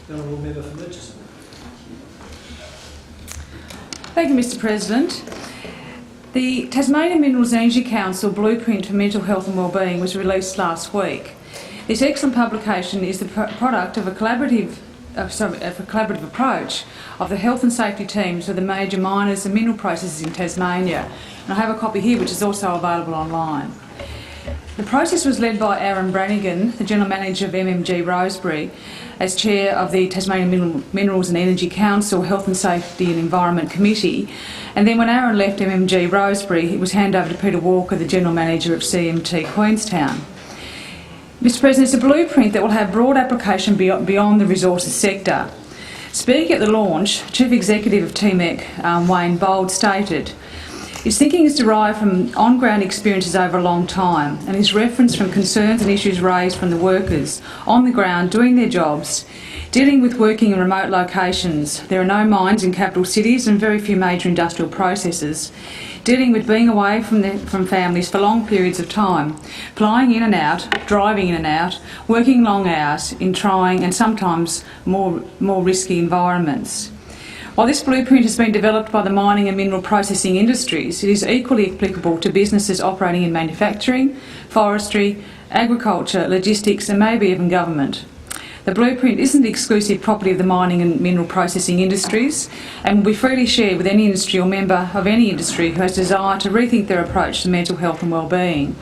The Honourable Member for Murchison. Thank you, Mr President. The Tasmanian Minerals and Energy Council Blueprint for Mental Health and Wellbeing was released last week. This excellent publication is the product of a collaborative approach of the health and safety teams of the major miners and mineral processors in Tasmania. And I have a copy here which is also available online. The process was led by Aaron Brannigan, the General Manager of MMG Rosebery, as Chair of the Tasmanian Minerals and Energy Council Health and Safety and Environment Committee. And then when Aaron left MMG Rosebery, it was handed over to Peter Walker, the General Manager of CMT Queenstown. Mr President, it's a blueprint that will have broad application beyond the resources sector. Speaking at the launch, Chief Executive of TMEC, Wayne Bold, stated, "His thinking is derived from on-ground experiences over a long time, and his reference from concerns and issues raised from the workers on the ground doing their jobs, dealing with working in remote locations. There are no mines in capital cities and very few major industrial processes. Dealing with being away from families for long periods of time, flying in and out, driving in and out, working long hours in trying and sometimes more risky environments." While this blueprint has been developed by the mining and mineral processing industries, it is equally applicable to businesses operating in manufacturing, forestry, agriculture, logistics and maybe even government. The blueprint isn't the exclusive property of the mining and mineral processing industries and will be freely shared with any industry or member of any industry who has desire to rethink their approach to mental health and wellbeing.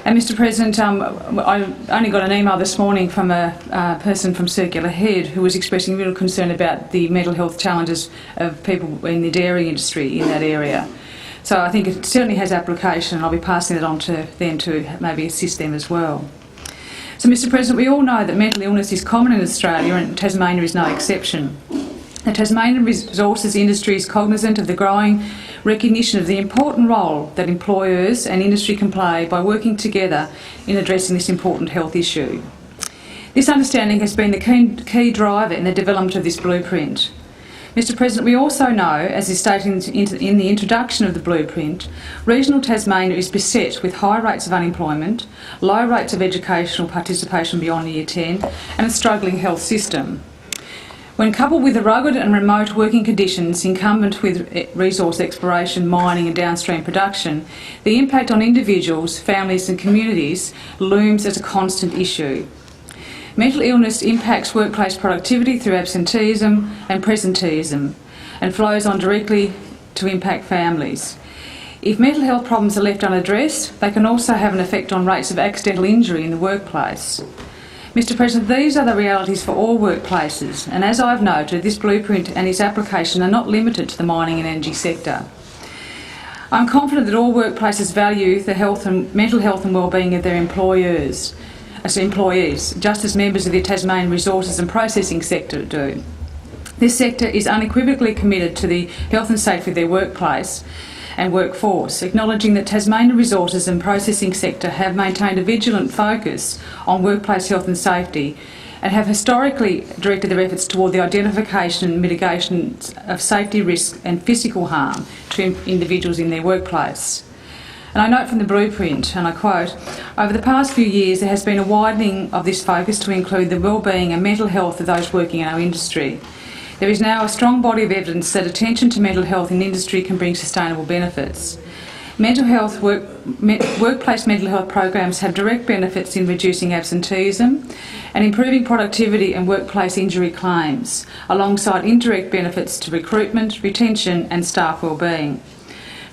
And Mr President, I only got an email this morning from a person from Circular Head who was expressing real concern about the mental health challenges of people in the dairy industry in that area. So I think it certainly has application, and I'll be passing it on to them to maybe assist them as well. So Mr President, we all know that mental illness is common in Australia and Tasmania is no exception. The Tasmanian resources industry is cognisant of the growing recognition of the important role that employers and industry can play by working together in addressing this important health issue. This understanding has been the key driver in the development of this blueprint. Mr President, we also know, as is stated in the introduction of the blueprint, regional Tasmania is beset with high rates of unemployment, low rates of educational participation beyond Year 10 and a struggling health system. When coupled with the rugged and remote working conditions incumbent with resource exploration, mining and downstream production, the impact on individuals, families and communities looms as a constant issue. Mental illness impacts workplace productivity through absenteeism and presenteeism and flows on directly to impact families. If mental health problems are left unaddressed, they can also have an effect on rates of accidental injury in the workplace. Mr President, these are the realities for all workplaces, and as I've noted, this blueprint and its application are not limited to the mining and energy sector. I'm confident that all workplaces value the mental health and wellbeing of their employees, just as members of the Tasmanian resources and processing sector do. This sector is unequivocally committed to the health and safety of their workplace and workforce, acknowledging that Tasmanian resources and processing sector have maintained a vigilant focus on workplace health and safety and have historically directed their efforts toward the identification and mitigation of safety risks and physical harm to individuals in their workplace. And I note from the blueprint, and I quote, "Over the past few years there has been a widening of this focus to include the wellbeing and mental health of those working in our industry. There is now a strong body of evidence that attention to mental health in industry can bring sustainable benefits. Workplace mental health programs have direct benefits in reducing absenteeism and improving productivity and workplace injury claims, alongside indirect benefits to recruitment, retention and staff wellbeing.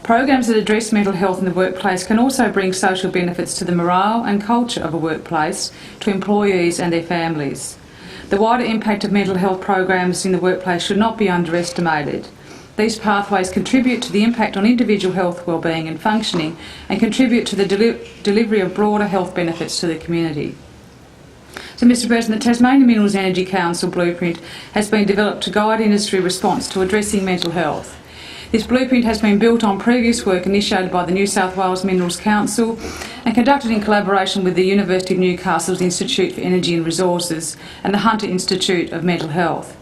Programs that address mental health in the workplace can also bring social benefits to the morale and culture of a workplace, to employees and their families. The wider impact of mental health programs in the workplace should not be underestimated. These pathways contribute to the impact on individual health, wellbeing and functioning, and contribute to the delivery of broader health benefits to the community." So, Mr President, the Tasmanian Minerals and Energy Council Blueprint has been developed to guide industry response to addressing mental health. This blueprint has been built on previous work initiated by the New South Wales Minerals Council and conducted in collaboration with the University of Newcastle's Institute for Energy and Resources and the Hunter Institute of Mental Health.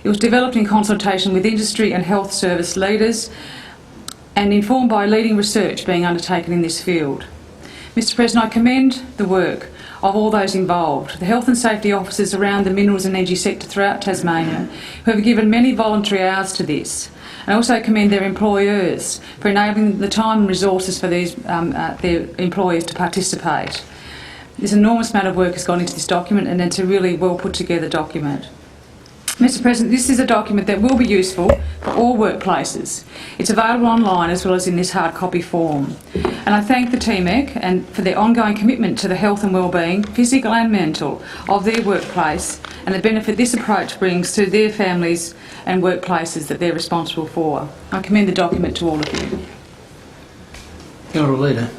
It was developed in consultation with industry and health service leaders and informed by leading research being undertaken in this field. Mr President, I commend the work of all those involved, the health and safety officers around the minerals and energy sector throughout Tasmania, who have given many voluntary hours to this. I also commend their employers for enabling the time and resources for their employees to participate. This enormous amount of work has gone into this document, and it's a really well put together document. Mr President, this is a document that will be useful for all workplaces. It's available online as well as in this hard copy form. And I thank the TMEC and for their ongoing commitment to the health and wellbeing, physical and mental, of their workplace and the benefit this approach brings to their families and workplaces that they're responsible for. I commend the document to all of you. Honourable Leader.